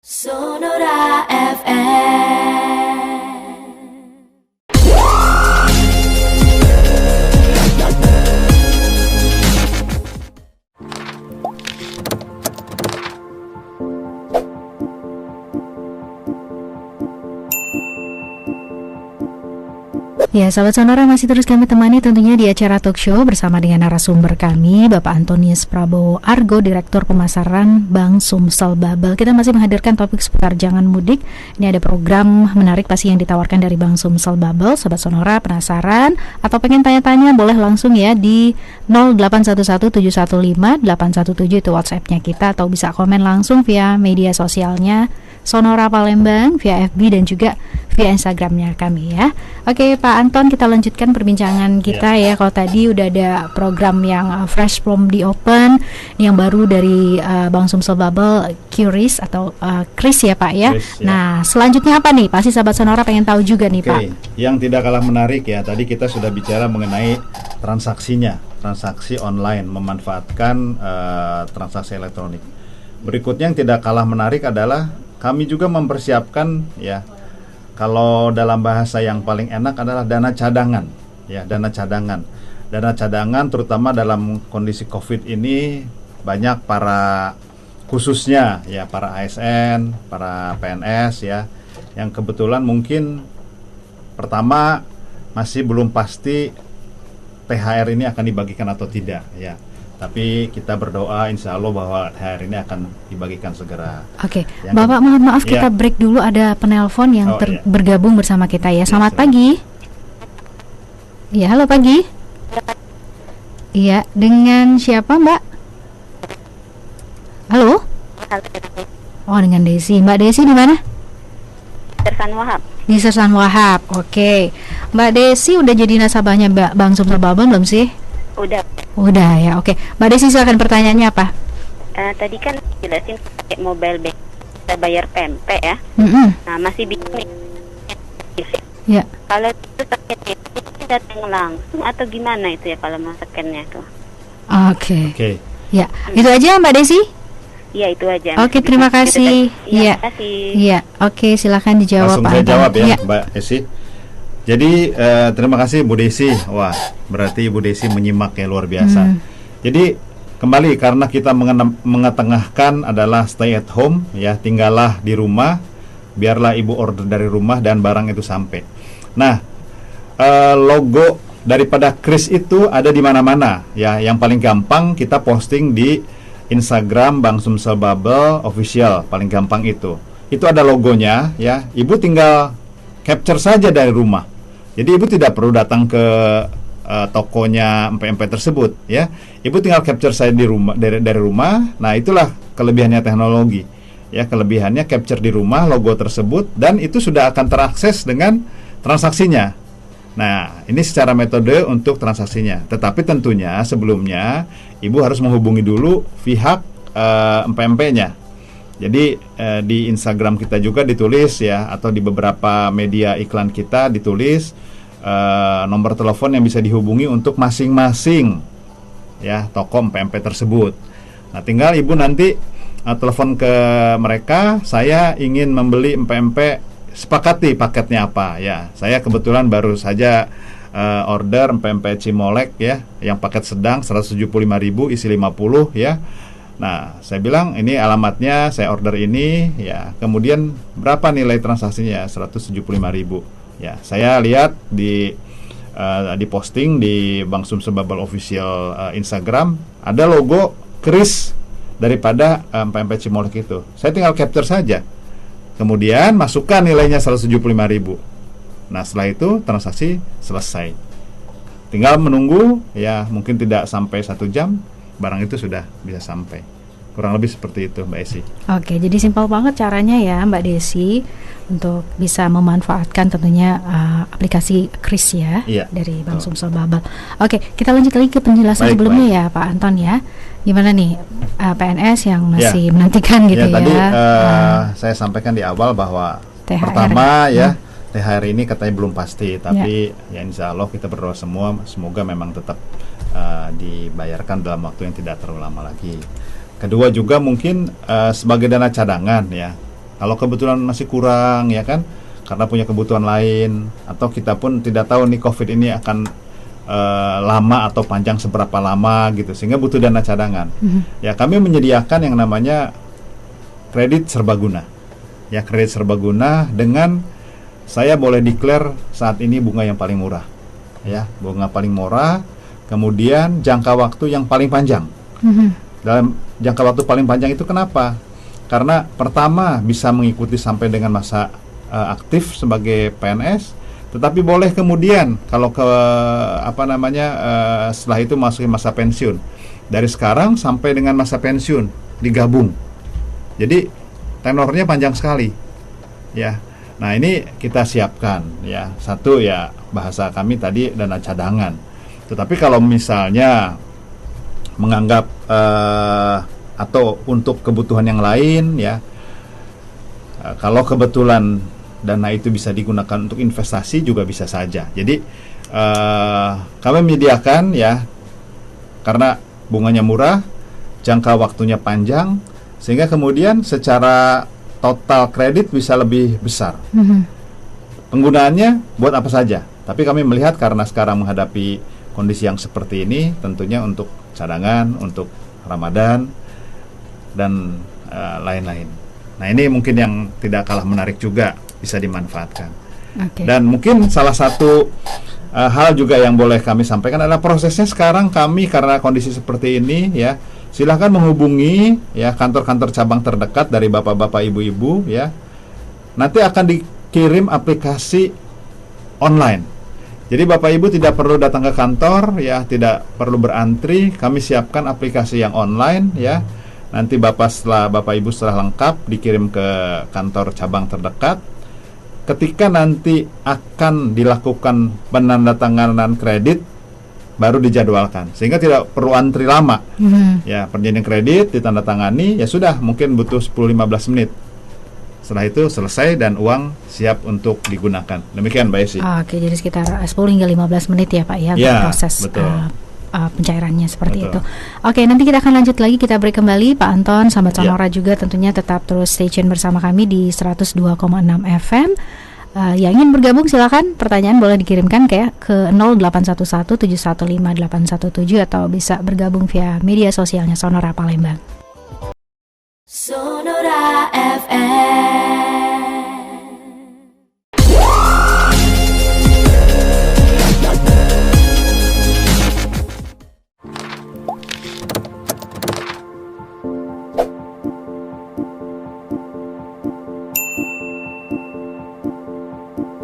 Sonora FM. Ya, sahabat Sonora, masih terus kami temani tentunya di acara talk show bersama dengan narasumber kami, Bapak Antonius Prabowo Argo, Direktur Pemasaran Bank Sumsel Babel. Kita masih menghadirkan topik seputar jangan mudik. Ini ada program menarik pasti yang ditawarkan dari Bank Sumsel Babel. Sahabat Sonora penasaran atau pengen tanya-tanya, boleh langsung ya di 08117158817 itu WhatsApp-nya kita, atau bisa komen langsung via media sosialnya Sonora Palembang, via FB dan juga via Instagramnya kami ya. Oke Pak Anton, kita lanjutkan perbincangan kita ya. Kalau tadi udah ada program yang fresh from the open, yang baru dari Bank Sumsel Babel, Curious atau Kris ya Pak ya. Chris, ya. Nah selanjutnya apa nih? Pasti sahabat Sonora pengen tahu juga nih Pak. Yang tidak kalah menarik ya, tadi kita sudah bicara mengenai transaksinya, transaksi online memanfaatkan transaksi elektronik. Berikutnya yang tidak kalah menarik adalah kami juga mempersiapkan ya, kalau dalam bahasa yang paling enak adalah dana cadangan ya, dana cadangan terutama dalam kondisi Covid ini. Banyak para, khususnya ya para ASN, para PNS ya, yang kebetulan mungkin pertama masih belum pasti THR ini akan dibagikan atau tidak ya. Tapi kita berdoa insya Allah bahwa THR ini akan dibagikan segera. Oke, Bapak mohon maaf kita break dulu, ada penelpon yang bergabung bersama kita ya. Selamat pagi. Iya, halo pagi. Iya, dengan siapa Mbak? Halo? Oh, dengan Desi. Mbak Desi di mana? Sersan Wahab. Di Sersan Wahab. Oke. Mbak Desi udah jadi nasabahnya Bank Sumsel Babel belum sih? Udah ya, oke. Mbak Desi silakan, pertanyaannya apa? Tadi kan jelasin pakai mobile bank kita bayar PMP ya. Nah masih bingung nih. Ya. Kalau itu pakai itu datang langsung atau gimana itu ya kalau mau scan-nya tuh? Oke. Ya, itu aja Mbak Desi? Iya itu aja. Oke, terima kasih. Iya. Iya, oke, silakan dijawab. Langsung saya jawab ya, Mbak Desi. Jadi terima kasih Bu Desi. Wah, berarti Bu Desi menyimak ya, luar biasa. Jadi kembali, karena kita mengetengahkan adalah stay at home ya, tinggallah di rumah, biarlah ibu order dari rumah dan barang itu sampai. Nah, logo daripada Kris itu ada di mana-mana ya. Yang paling gampang kita posting di Instagram Bank Sumsel Babel official, paling gampang itu. Itu ada logonya ya. Ibu tinggal capture saja dari rumah. Jadi ibu tidak perlu datang ke tokonya MP tersebut ya. Ibu tinggal capture saya di rumah, dari rumah. Nah, itulah kelebihannya teknologi. Ya, kelebihannya capture di rumah logo tersebut dan itu sudah akan terakses dengan transaksinya. Nah, ini secara metode untuk transaksinya. Tetapi tentunya sebelumnya ibu harus menghubungi dulu pihak MP-nya. Jadi di Instagram kita juga ditulis ya, atau di beberapa media iklan kita ditulis nomor telepon yang bisa dihubungi untuk masing-masing ya toko PMP tersebut. Nah, tinggal ibu nanti telepon ke mereka, saya ingin membeli PMP, sepakati paketnya apa ya. Saya kebetulan baru saja order PMP Cimolek ya, yang paket sedang 175.000 isi 50 ya. Nah, saya bilang ini alamatnya, saya order ini ya. Kemudian berapa nilai transaksinya? 175.000. Ya, saya lihat di posting di Bank Sumsel Babel official Instagram ada logo Kris daripada PMP Cimolek itu. Saya tinggal capture saja. Kemudian masukkan nilainya 175.000. Nah, setelah itu transaksi selesai. Tinggal menunggu ya, mungkin tidak sampai 1 jam barang itu sudah bisa sampai. Kurang lebih seperti itu Mbak Desi. Oke, jadi simpel banget caranya ya Mbak Desi untuk bisa memanfaatkan tentunya aplikasi Kris ya, dari Bank Sumsel Babel. Oke, kita lanjut lagi ke penjelasan sebelumnya ya Pak Anton ya. Gimana nih PNS yang masih menantikan gitu ya. Tadi saya sampaikan di awal bahwa THR, pertama ya THR ini katanya belum pasti, tapi ya insya Allah kita berdoa semua semoga memang tetap dibayarkan dalam waktu yang tidak terlalu lama lagi. Kedua juga mungkin sebagai dana cadangan ya. Kalau kebetulan masih kurang ya kan, karena punya kebutuhan lain, atau kita pun tidak tahu nih COVID ini akan lama atau panjang seberapa lama gitu, sehingga butuh dana cadangan. Ya kami menyediakan yang namanya kredit serbaguna. Ya kredit serbaguna dengan saya boleh declare saat ini bunga yang paling murah. Ya, bunga paling murah, kemudian jangka waktu yang paling panjang. Dalam jangka waktu paling panjang itu kenapa? Karena pertama bisa mengikuti sampai dengan masa aktif sebagai PNS, tetapi boleh kemudian kalau setelah itu masuk masa pensiun. Dari sekarang sampai dengan masa pensiun digabung. Jadi tenornya panjang sekali. Ya. Nah, ini kita siapkan ya. Satu ya bahasa kami tadi dana cadangan. Tetapi kalau misalnya menganggap atau untuk kebutuhan yang lain ya, kalau kebetulan dana itu bisa digunakan untuk investasi juga bisa saja. Jadi kami menyediakan ya, karena bunganya murah, jangka waktunya panjang, sehingga kemudian secara total kredit bisa lebih besar. Penggunaannya buat apa saja. Tapi kami melihat karena sekarang menghadapi kondisi yang seperti ini, tentunya untuk cadangan, untuk Ramadan dan lain-lain. Nah, ini mungkin yang tidak kalah menarik juga bisa dimanfaatkan. Dan mungkin salah satu hal juga yang boleh kami sampaikan adalah prosesnya sekarang kami karena kondisi seperti ini ya, silahkan menghubungi ya kantor-kantor cabang terdekat dari bapak-bapak ibu-ibu ya. Nanti akan dikirim aplikasi online. Jadi bapak ibu tidak perlu datang ke kantor ya, tidak perlu berantri. Kami siapkan aplikasi yang online ya. Nanti bapak ibu setelah lengkap dikirim ke kantor cabang terdekat. Ketika nanti akan dilakukan penandatanganan kredit, baru dijadwalkan, sehingga tidak perlu antri lama. Ya, perjanjian kredit ditandatangani, ya sudah, mungkin butuh 10-15 menit. Setelah itu selesai dan uang siap untuk digunakan. Demikian Mbak Esi. Oke, jadi sekitar 10 hingga 15 menit ya Pak ya, proses pencairannya seperti itu. Oke, nanti kita akan lanjut lagi, kita break kembali. Pak Anton, sahabat Sonora juga tentunya tetap terus stay tune bersama kami di 102,6 FM. Yang ingin bergabung silakan, pertanyaan boleh dikirimkan ke 0811-715-817 atau bisa bergabung via media sosialnya Sonora Palembang. Sonora